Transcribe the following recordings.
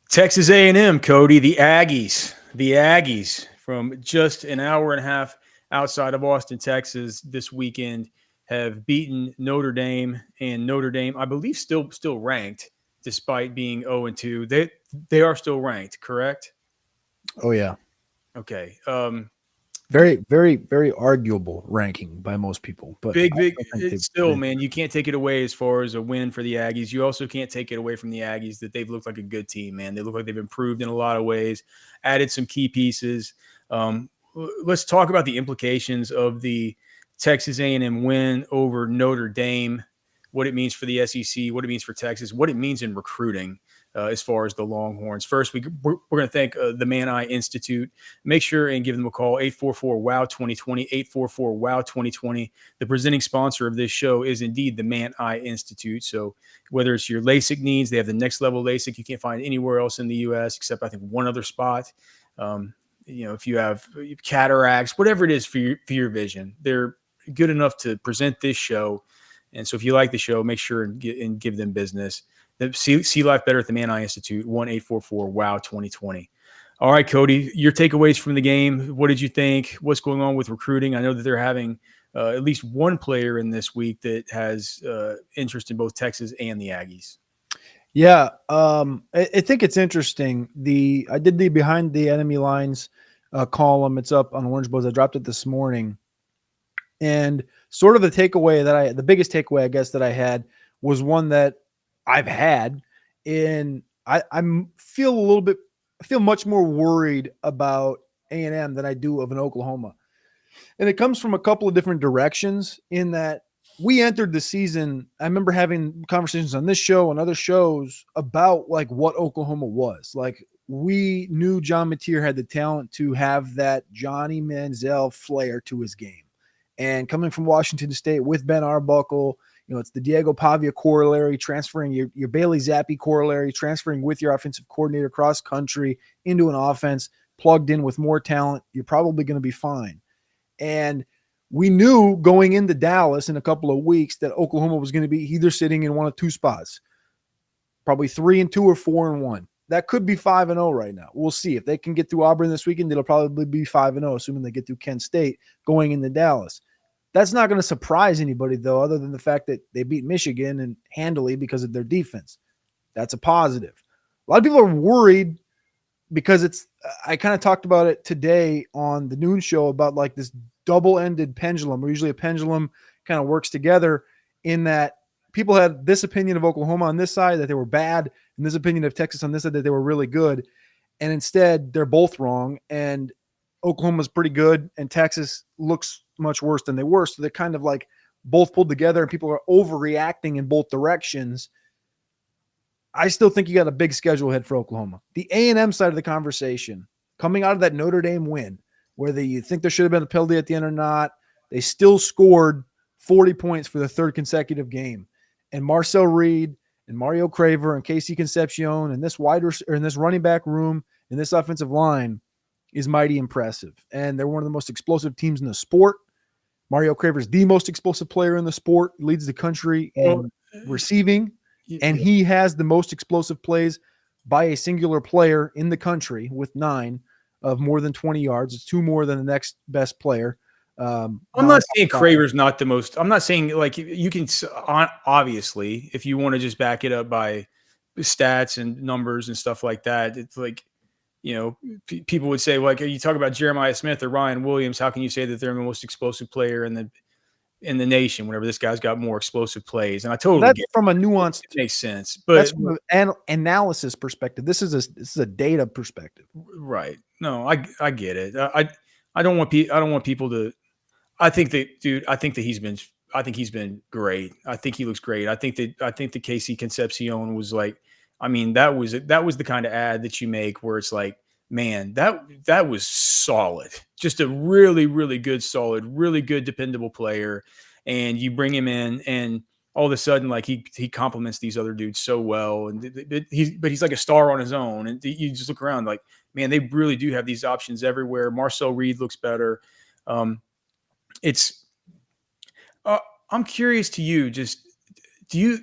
Texas A&M, Cody, the Aggies from just an hour and a half outside of Austin, Texas this weekend have beaten Notre Dame, and Notre Dame, I believe, still ranked despite being 0-2. They are still ranked, correct? Oh yeah, Okay. very, very, very arguable ranking by most people, but I Big. still think It's they still, man, you can't take it away as far as a win for the Aggies. You also can't take it away from the Aggies that they've looked like a good team, man. They look like they've improved in a lot of ways, added some key pieces. Let's talk about the implications of the Texas A&M win over Notre Dame, what it means for the SEC, what it means for Texas, what it means in recruiting. As far as the Longhorns. First, we're going to thank the Man Eye Institute. Make sure and give them a call, 844-WOW-2020, 844-WOW-2020. The presenting sponsor of this show is indeed the Man Eye Institute. So whether it's your LASIK needs, they have the next level LASIK you can't find anywhere else in the U.S. except I think one other spot. If you have cataracts, whatever it is for your vision, they're good enough to present this show. And so if you like the show, make sure and give them business. See life better at the Man Eye Institute, 1-844-WOW-2020. All right, Cody, your takeaways from the game. What did you think? What's going on with recruiting? I know that they're having at least one player in this week that has interest in both Texas and the Aggies. Yeah, I think it's interesting. I did the behind the enemy lines column. It's up on Orange Buzz. I dropped it this morning, and sort of the biggest takeaway, I guess, that I had was one that I've had, and I feel much more worried about A&M than I do of an Oklahoma, and it comes from a couple of different directions. In that we entered the season, I remember having conversations on this show and other shows about like what Oklahoma was. Like we knew John Mateer had the talent to have that Johnny Manziel flair to his game. And coming from Washington State with Ben Arbuckle, it's the Diego Pavia corollary, transferring your Bailey Zappi corollary, transferring with your offensive coordinator cross country into an offense plugged in with more talent. You're probably going to be fine. And we knew going into Dallas in a couple of weeks that Oklahoma was going to be either sitting in one of two spots, probably 3-2 or 4-1. That could be 5-0 right now. We'll see. If they can get through Auburn this weekend, it'll probably be 5-0, assuming they get through Kent State going into Dallas. That's not going to surprise anybody, though, other than the fact that they beat Michigan and handily because of their defense. That's a positive. A lot of people are worried because I kind of talked about it today on the noon show about like this double-ended pendulum, where usually a pendulum kind of works together in that people had this opinion of Oklahoma on this side that they were bad, and this opinion of Texas on this side that they were really good. And instead, they're both wrong. And Oklahoma's pretty good, and Texas looks much worse than they were. So they're kind of like both pulled together, and people are overreacting in both directions. I still think you got a big schedule ahead for Oklahoma. The A&M side of the conversation, coming out of that Notre Dame win, whether you think there should have been a penalty at the end or not, they still scored 40 points for the third consecutive game. And Marcel Reed and Mario Craver and Casey Concepcion and this running back room and this offensive line is mighty impressive. And they're one of the most explosive teams in the sport. Mario Craver is the most explosive player in the sport, leads the country in receiving, and he has the most explosive plays by a singular player in the country with 9 of more than 20 yards. It's 2 more than the next best player. I'm not saying Craver's not the most. I'm not saying like you can obviously if you want to just back it up by stats and numbers and stuff like that. It's like people would say like you talk about Jeremiah Smith or Ryan Williams. How can you say that they're the most explosive player in the nation? Whenever this guy's got more explosive plays, and I totally get from a nuanced. It makes sense, but that's from an analysis perspective. This is a data perspective, right? No, I get it. I don't want people to. I think that, dude. I think he's been great. I think he looks great. I think that Casey Concepcion was like, I mean, that was the kind of ad that you make where it's like, man, that was solid. Just a really, really good, solid, really good, dependable player. And you bring him in, and all of a sudden, like he complements these other dudes so well. And he's like a star on his own. And you just look around, like, man, they really do have these options everywhere. Marcel Reed looks better. It's I'm curious to you, just do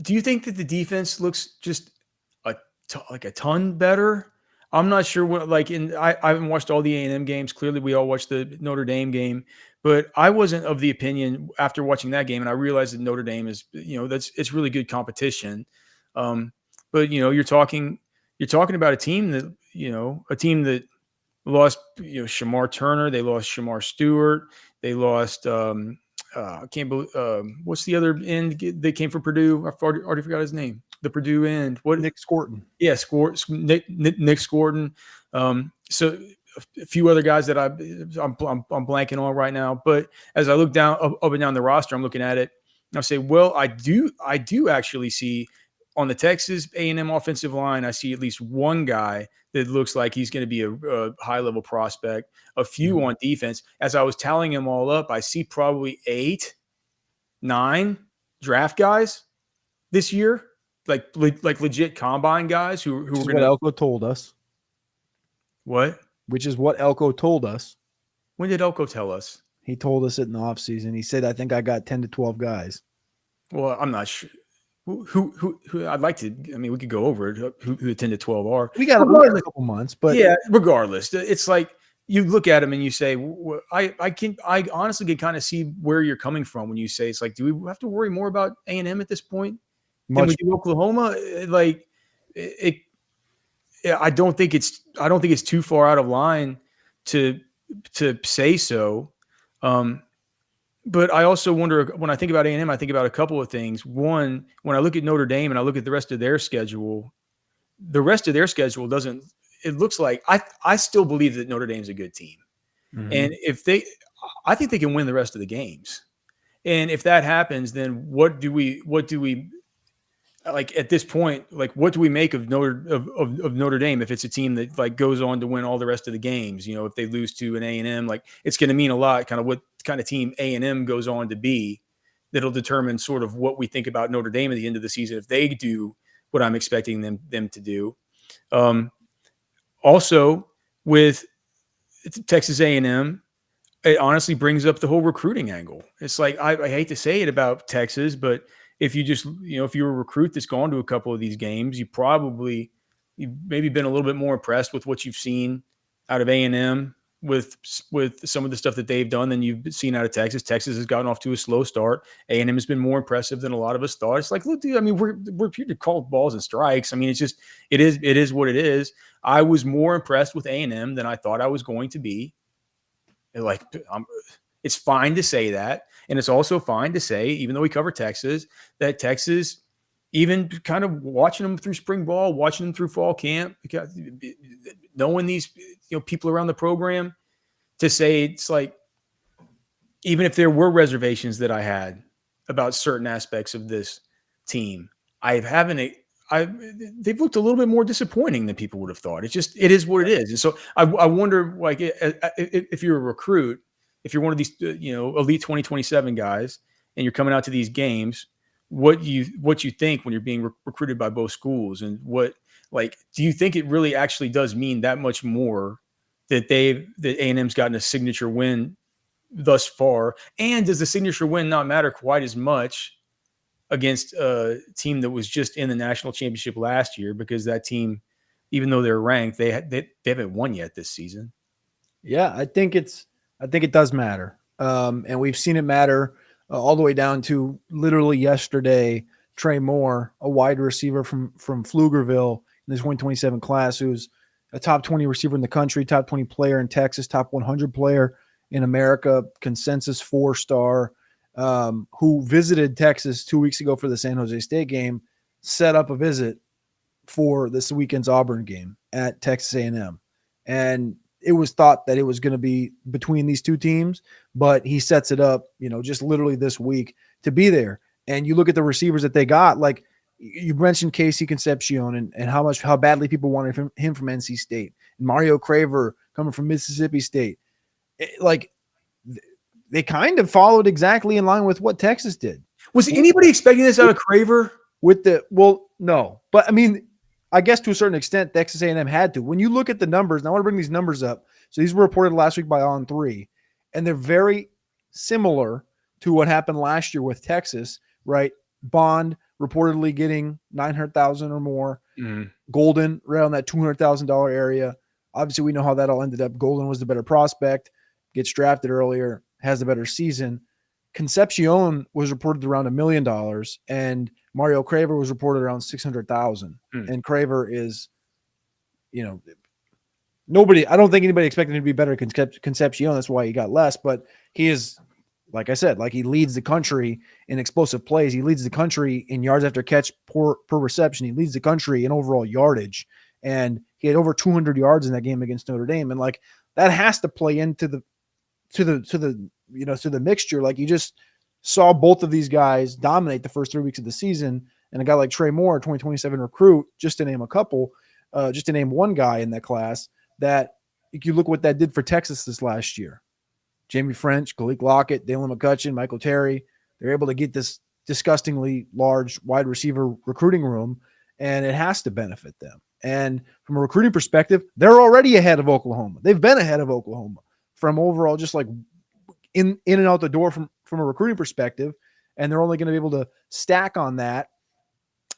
you think that the defense looks just a like a ton better. I'm not sure what I haven't watched all the A&M games. Clearly, we all watched the Notre Dame game, but I wasn't of the opinion after watching that game, and I realized that Notre Dame is it's really good competition. Um, but you're talking about a team that lost Shamar Turner, they lost Shamar Stewart, they lost I can't believe what's the other end that came from Purdue? I already forgot his name. The Purdue end. What? Nick Scorton. Yeah, Nick Scorton. So a few other guys that I'm blanking on right now. But as I look down up and down the roster, I'm looking at it. And I say, well, I do actually see on the Texas A&M offensive line, I see at least one guy that looks like he's going to be a high level prospect. A few on defense. As I was tallying them all up, I see probably 8, 9 draft guys this year. Like legit combine guys who were going to. What Elko told us. What? Which is what Elko told us. When did Elko tell us? He told us it in the offseason. He said, I think I got 10 to 12 guys. Well, I'm not sure. Who I'd like to. I mean, we could go over it. Who the 10 to 12 are? We got a couple months, but yeah. Regardless, it's like you look at them and you say, I honestly can kind of see where you're coming from when you say it's like, do we have to worry more about A&M at this point than we do Oklahoma? Like it. I don't think it's too far out of line to say so. But I also wonder, when I think about A&M, I think about a couple of things. One, when I look at Notre Dame and I look at the rest of their schedule doesn't. It looks like I still believe that Notre Dame's a good team, and I think they can win the rest of the games. And if that happens, then what do we like at this point? Like, what do we make of Notre Dame if it's a team that like goes on to win all the rest of the games? If they lose to an A&M, like it's going to mean a lot. Kind of what kind of team A&M goes on to be, that'll determine sort of what we think about Notre Dame at the end of the season if they do what I'm expecting them to do. Also, with Texas A&M, it honestly brings up the whole recruiting angle. It's like I hate to say it about Texas, but if you just if you're a recruit that's gone to a couple of these games, you've maybe been a little bit more impressed with what you've seen out of A&M with some of the stuff that they've done than you've seen out of Texas. Texas has gotten off to a slow start. A&M has been more impressive than a lot of us thought. It's like, look, dude, I mean, we're here to call balls and strikes. I mean, it is what it is. I was more impressed with A&M than I thought I was going to be. Like, it's fine to say that. And it's also fine to say, even though we cover Texas, that Texas, even kind of watching them through spring ball, watching them through fall camp, knowing these people around the program, to say it's like, even if there were reservations that I had about certain aspects of this team, they've looked a little bit more disappointing than people would have thought. It is what it is. And so I wonder, like, if you're a recruit, if you're one of these, elite 2027 guys, and you're coming out to these games, what you think when you're being recruited by both schools, and do you think it really actually does mean that much more that A&M's gotten a signature win thus far? And does the signature win not matter quite as much against a team that was just in the national championship last year, because that team, even though they're ranked, they haven't won yet this season? Yeah, I think it does matter. And we've seen it matter all the way down to literally yesterday. Trey Moore, a wide receiver from Pflugerville in the 2027 class, who's a top 20 receiver in the country, top 20 player in Texas, top 100 player in America, consensus 4-star, who visited Texas 2 weeks ago for the San Jose State game, set up a visit for this weekend's Auburn game at Texas A&M. And it was thought that it was going to be between these two teams, but he sets it up, just literally this week to be there. And you look at the receivers that they got, like you mentioned Casey Concepcion and how badly people wanted him from NC State, and Mario Craver coming from Mississippi State. They kind of followed exactly in line with what Texas did. Was anybody expecting this out of Craver? No, but I mean, I guess to a certain extent, Texas A&M had to. When you look at the numbers, and I want to bring these numbers up. So these were reported last week by On3, and they're very similar to what happened last year with Texas, right? Bond reportedly getting 900,000 or more. Mm. Golden around that $200,000 area. Obviously, we know how that all ended up. Golden was the better prospect, gets drafted earlier, has the better season. Concepcion was reported around $1 million, and Mario Craver was reported around 600,000. Mm. And Craver is, you know, nobody. I don't think anybody expected him to be better than Concepcion. That's why he got less. But he is, like I said, like he leads the country in explosive plays. He leads the country in yards after catch per reception. He leads the country in overall yardage, and he had over 200 yards in that game against Notre Dame. And like that has to play into the to the mixture. Like you just saw both of these guys dominate the first 3 weeks of the season, and a guy like Trey Moore, 2027 recruit, just to name a couple, just to name one guy in that class. That you look what that did for Texas this last year. Jamie French, Khalil Lockett, Dalen McCutcheon, Michael Terry. They're able to get this disgustingly large wide receiver recruiting room, and it has to benefit them. And from a recruiting perspective, they're already ahead of Oklahoma. They've been ahead of Oklahoma from overall just like in and out the door from a recruiting perspective, and they're only going to be able to stack on that.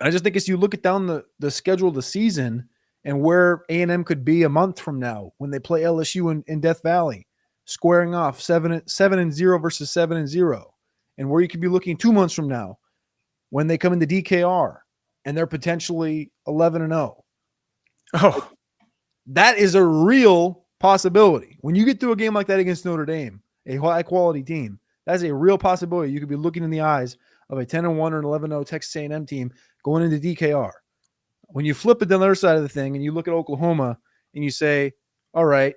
I just think as you look at down the schedule of the season and where A&M could be a month from now when they play LSU in Death Valley, squaring off 7-0 versus 7-0, and where you could be looking 2 months from now when they come into DKR and they're potentially 11-0. Oh, that is a real possibility. When you get through a game like that against Notre Dame, a high quality team, that's a real possibility. You could be looking in the eyes of a 10-1 or an 11-0 Texas A&M team going into DKR. When you flip it to the other side of the thing and you look at Oklahoma and you say, all right,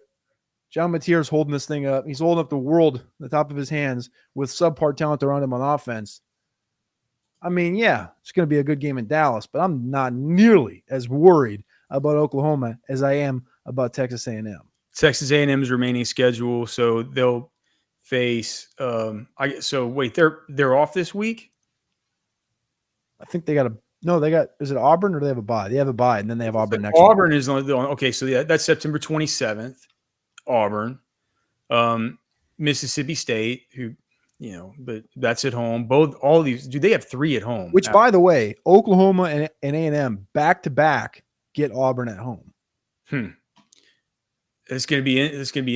John Mateer's holding this thing up. He's holding up the world at the top of his hands with subpar talent around him on offense. I mean, yeah, it's going to be a good game in Dallas, but I'm not nearly as worried about Oklahoma as I am about Texas A&M. Texas A&M's remaining schedule, so they'll face. Wait, they're off this week. I think they got a no. They got is it Auburn or do they have a bye? They have a bye, and then they have Auburn next. Auburn week. is on okay. So that's September 27th. Auburn, Mississippi State, who but that's at home. All these. Do they have 3 at home? Which, by the way, Oklahoma and A&M back to back get Auburn at home. It's going to be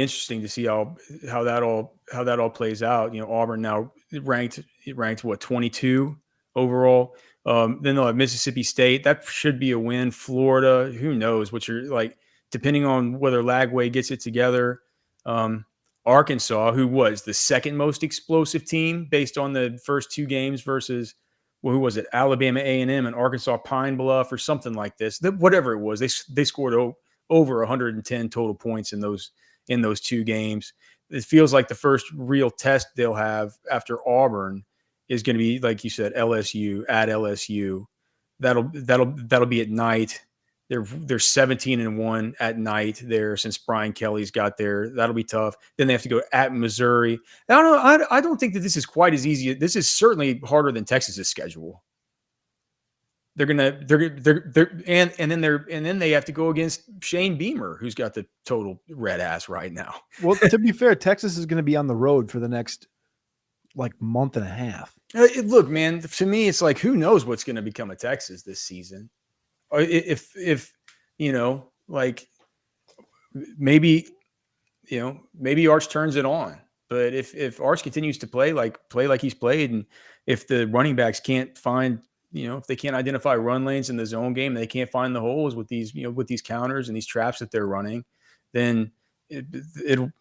interesting to see how that all plays out. Auburn now ranked what 22 overall. Then they'll have Mississippi State. That should be a win. Florida, who knows what you're like, depending on whether Lagway gets it together. Arkansas, who was the second most explosive team based on the first 2 games versus who was it? Alabama A&M and Arkansas Pine Bluff or something like this. Whatever it was, they scored over 110 total points in those 2 games. It feels like the first real test they'll have after Auburn is going to be, like you said, LSU at LSU. That'll be at night. They're 17-1 at night there since Brian Kelly's got there. That'll be tough. Then they have to go at Missouri. I don't know. I don't think that this is quite as easy. This is certainly harder than Texas's schedule. And then they have to go against Shane Beamer, who's got the total red ass right now. Well, to be fair, Texas is going to be on the road for the next month and a half. Look, man, to me, it's like, who knows what's going to become of Texas this season? If maybe Arch turns it on, but if Arch continues to play like he's played, and if the running backs can't find, if they can't identify run lanes in the zone game, and they can't find the holes with these, with these counters and these traps that they're running, then it'll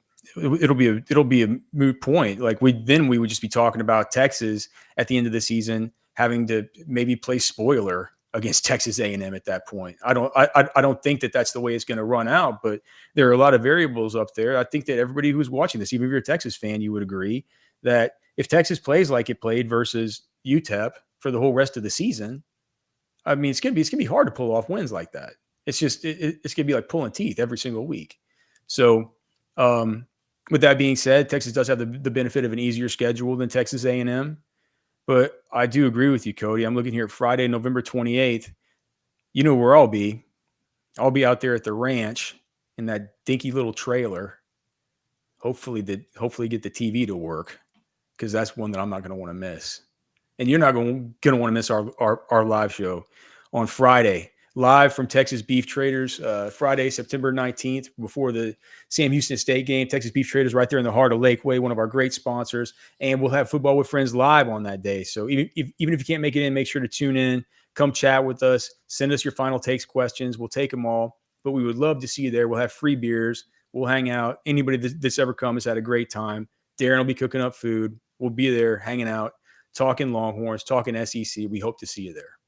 be a moot point. Like we would just be talking about Texas at the end of the season having to maybe play spoiler against Texas A&M at that point. I don't think that that's the way it's going to run out, but there are a lot of variables up there. I think that everybody who's watching this, even if you're a Texas fan, you would agree that if Texas plays like it played versus UTEP for the whole rest of the season, I mean, it's gonna be hard to pull off wins like that. It's just it's gonna be like pulling teeth every single week. So, with that being said, Texas does have the benefit of an easier schedule than Texas A&M. But I do agree with you, Cody. I'm looking here at Friday, November 28th. You know where I'll be. I'll be out there at the ranch in that dinky little trailer. Hopefully get the TV to work, because that's one that I'm not going to want to miss. And you're not going to want to miss our live show on Friday, live from Texas Beef Traders, Friday, September 19th, before the Sam Houston State game. Texas Beef Traders right there in the heart of Lakeway, one of our great sponsors. And we'll have Football with Friends live on that day. So even if you can't make it in, make sure to tune in, come chat with us, send us your final takes questions. We'll take them all. But we would love to see you there. We'll have free beers. We'll hang out. Anybody that's ever come has had a great time. Darren will be cooking up food. We'll be there hanging out, talking Longhorns, talking SEC. We hope to see you there.